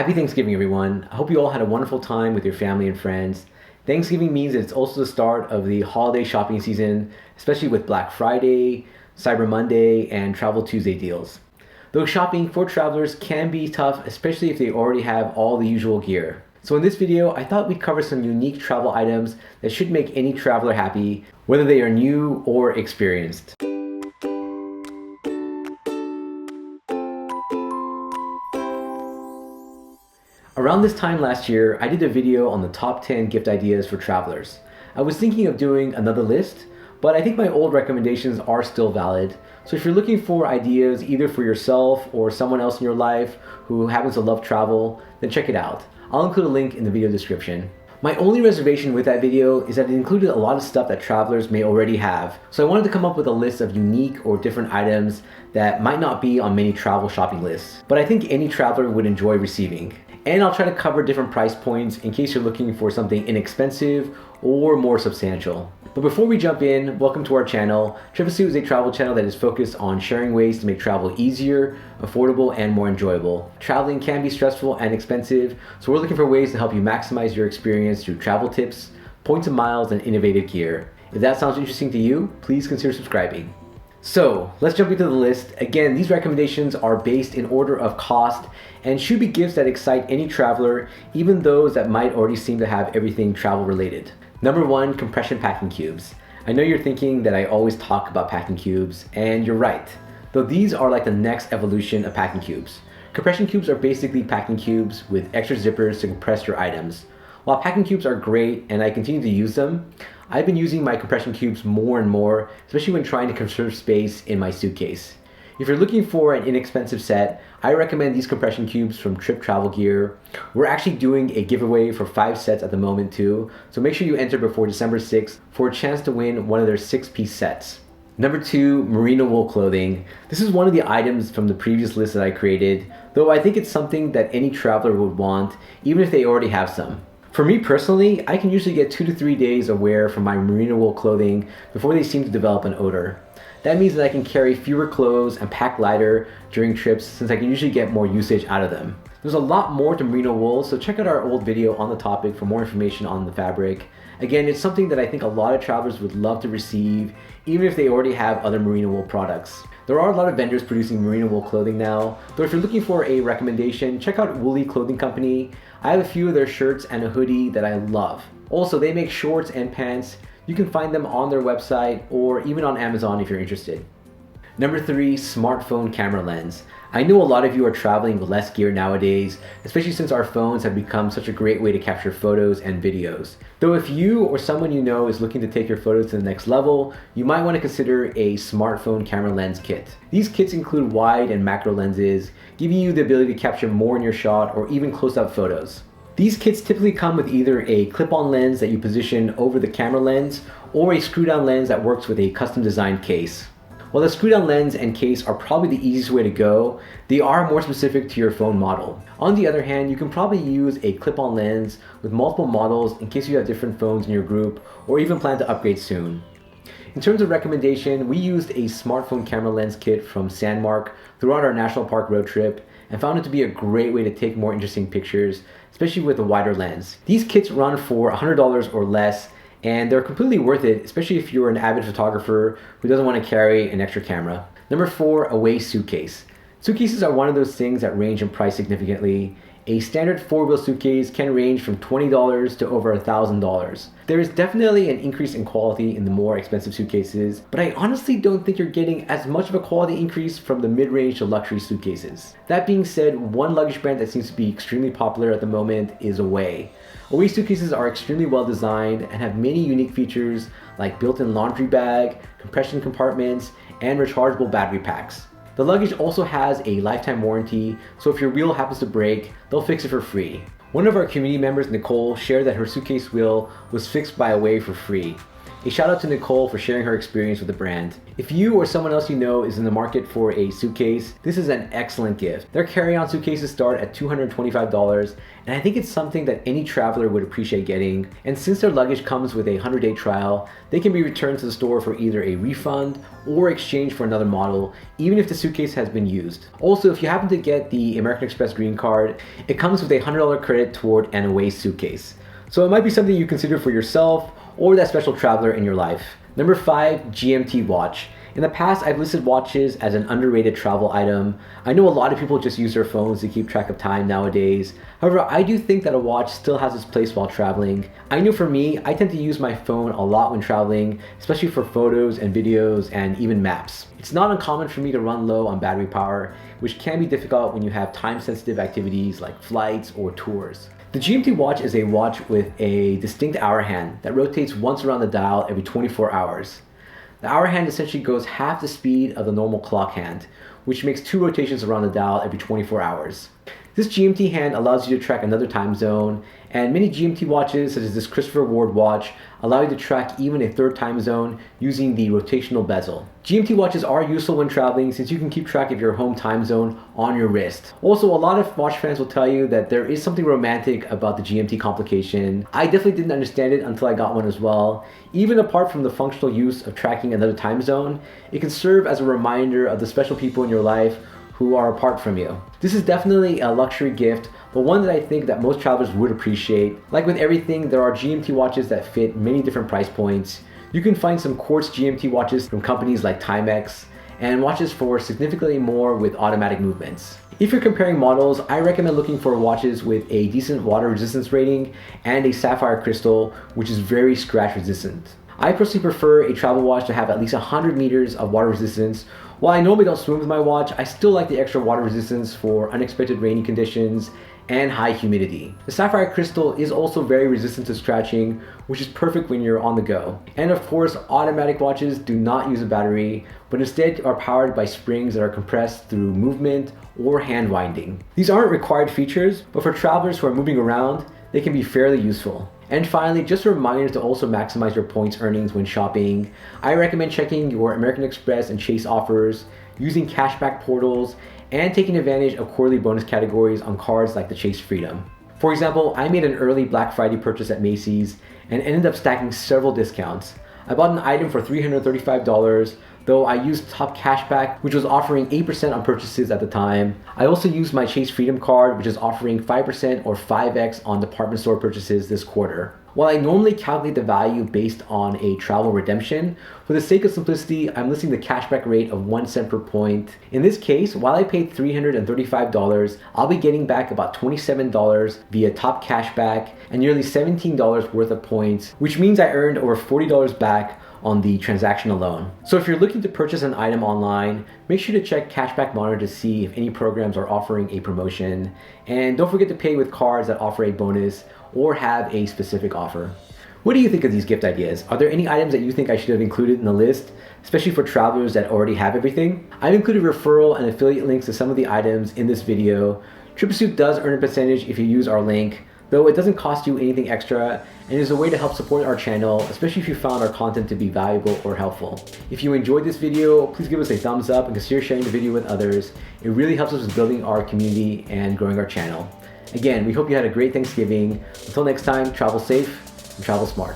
Happy Thanksgiving, everyone. I hope you all had a wonderful time with your family and friends. Thanksgiving means that it's also the start of the holiday shopping season, especially with Black Friday, Cyber Monday, and Travel Tuesday deals. Though shopping for travelers can be tough, especially if they already have all the usual gear. So in this video, I thought we'd cover some unique travel items that should make any traveler happy, whether they are new or experienced. Around this time last year, I did a video on the top 10 gift ideas for travelers. I was thinking of doing another list, but I think my old recommendations are still valid. So if you're looking for ideas either for yourself or someone else in your life who happens to love travel, then check it out. I'll include a link in the video description. My only reservation with that video is that it included a lot of stuff that travelers may already have. So I wanted to come up with a list of unique or different items that might not be on many travel shopping lists, but I think any traveler would enjoy receiving. And I'll try to cover different price points in case you're looking for something inexpensive or more substantial. But before we jump in, welcome to our channel. TripSuit is a travel channel that is focused on sharing ways to make travel easier, affordable, and more enjoyable. Traveling can be stressful and expensive, so we're looking for ways to help you maximize your experience through travel tips, points and miles, and innovative gear. If that sounds interesting to you, please consider subscribing. So let's jump into the list. Again, these recommendations are based in order of cost and should be gifts that excite any traveler, even those that might already seem to have everything travel related. Number 1, compression packing cubes. I know you're thinking that I always talk about packing cubes, and you're right, though these are like the next evolution of packing cubes. Compression cubes are basically packing cubes with extra zippers to compress your items. While packing cubes are great and I continue to use them, I've been using my compression cubes more and more, especially when trying to conserve space in my suitcase. If you're looking for an inexpensive set, I recommend these compression cubes from Trip Travel Gear. We're actually doing a giveaway for 5 sets at the moment too, so make sure you enter before December 6th for a chance to win one of their 6-piece sets. Number 2, merino wool clothing. This is one of the items from the previous list that I created, though I think it's something that any traveler would want, even if they already have some. For me personally, I can usually get 2 to 3 days of wear from my merino wool clothing before they seem to develop an odor. That means that I can carry fewer clothes and pack lighter during trips since I can usually get more usage out of them. There's a lot more to merino wool, so check out our old video on the topic for more information on the fabric. Again, it's something that I think a lot of travelers would love to receive, even if they already have other merino wool products. There are a lot of vendors producing merino wool clothing now, though if you're looking for a recommendation, check out Woolly Clothing Company. I have a few of their shirts and a hoodie that I love. Also, they make shorts and pants. You can find them on their website or even on Amazon if you're interested. Number 3, smartphone camera lens. I know a lot of you are traveling with less gear nowadays, especially since our phones have become such a great way to capture photos and videos. Though if you or someone you know is looking to take your photos to the next level, you might want to consider a smartphone camera lens kit. These kits include wide and macro lenses, giving you the ability to capture more in your shot or even close-up photos. These kits typically come with either a clip-on lens that you position over the camera lens or a screw-down lens that works with a custom-designed case. While the screw-down lens and case are probably the easiest way to go, they are more specific to your phone model. On the other hand, you can probably use a clip-on lens with multiple models in case you have different phones in your group or even plan to upgrade soon. In terms of recommendation, we used a smartphone camera lens kit from Sandmark throughout our national park road trip and found it to be a great way to take more interesting pictures, especially with a wider lens. These kits run for $100 or less, and they're completely worth it, especially if you're an avid photographer who doesn't want to carry an extra camera. Number 4, a waist suitcase. Suitcases are one of those things that range in price significantly. A standard 4-wheel suitcase can range from $20 to over $1,000. There is definitely an increase in quality in the more expensive suitcases, but I honestly don't think you're getting as much of a quality increase from the mid-range to luxury suitcases. That being said, one luggage brand that seems to be extremely popular at the moment is Away. Away suitcases are extremely well designed and have many unique features like built-in laundry bag, compression compartments, and rechargeable battery packs. The luggage also has a lifetime warranty, so if your wheel happens to break, they'll fix it for free. One of our community members, Nicole, shared that her suitcase wheel was fixed by Away for free. A shout out to Nicole for sharing her experience with the brand. If you or someone else you know is in the market for a suitcase, this is an excellent gift. Their carry-on suitcases start at $225, and I think it's something that any traveler would appreciate getting. And since their luggage comes with a 100-day trial, they can be returned to the store for either a refund or exchange for another model, even if the suitcase has been used. Also, if you happen to get the American Express Green Card, it comes with a $100 credit toward an away suitcase. So it might be something you consider for yourself or that special traveler in your life. Number 5, GMT Watch. In the past, I've listed watches as an underrated travel item. I know a lot of people just use their phones to keep track of time nowadays. However, I do think that a watch still has its place while traveling. I know for me, I tend to use my phone a lot when traveling, especially for photos and videos and even maps. It's not uncommon for me to run low on battery power, which can be difficult when you have time-sensitive activities like flights or tours. The GMT watch is a watch with a distinct hour hand that rotates once around the dial every 24 hours. The hour hand essentially goes half the speed of the normal clock hand, which makes 2 rotations around the dial every 24 hours. This GMT hand allows you to track another time zone, and many GMT watches, such as this Christopher Ward watch, allow you to track even a 3rd time zone using the rotational bezel. GMT watches are useful when traveling since you can keep track of your home time zone on your wrist. Also, a lot of watch fans will tell you that there is something romantic about the GMT complication. I definitely didn't understand it until I got one as well. Even apart from the functional use of tracking another time zone, it can serve as a reminder of the special people in your life who are apart from you. This is definitely a luxury gift, but one that I think that most travelers would appreciate. Like with everything, there are GMT watches that fit many different price points. You can find some quartz GMT watches from companies like Timex, and watches for significantly more with automatic movements. If you're comparing models, I recommend looking for watches with a decent water resistance rating and a sapphire crystal, which is very scratch resistant. I personally prefer a travel watch to have at least 100 meters of water resistance. While I normally don't swim with my watch, I still like the extra water resistance for unexpected rainy conditions and high humidity. The sapphire crystal is also very resistant to scratching, which is perfect when you're on the go. And of course, automatic watches do not use a battery, but instead are powered by springs that are compressed through movement or hand winding. These aren't required features, but for travelers who are moving around, they can be fairly useful. And finally, just a reminder to also maximize your points earnings when shopping. I recommend checking your American Express and Chase offers, using cashback portals, and taking advantage of quarterly bonus categories on cards like the Chase Freedom. For example, I made an early Black Friday purchase at Macy's and ended up stacking several discounts. I bought an item for $335, though I used Top Cashback, which was offering 8% on purchases at the time. I also used my Chase Freedom card, which is offering 5% or 5x on department store purchases this quarter. While I normally calculate the value based on a travel redemption, for the sake of simplicity, I'm listing the cashback rate of 1 cent per point. In this case, while I paid $335, I'll be getting back about $27 via Top Cashback and nearly $17 worth of points, which means I earned over $40 back on the transaction alone. So if you're looking to purchase an item online, make sure to check Cashback Monitor to see if any programs are offering a promotion. And don't forget to pay with cards that offer a bonus or have a specific offer. What do you think of these gift ideas? Are there any items that you think I should have included in the list, especially for travelers that already have everything? I've included referral and affiliate links to some of the items in this video. TripPursuit does earn a percentage if you use our link, though it doesn't cost you anything extra and is a way to help support our channel, especially if you found our content to be valuable or helpful. If you enjoyed this video, please give us a thumbs up and consider sharing the video with others. It really helps us with building our community and growing our channel. Again, we hope you had a great Thanksgiving. Until next time, travel safe and travel smart.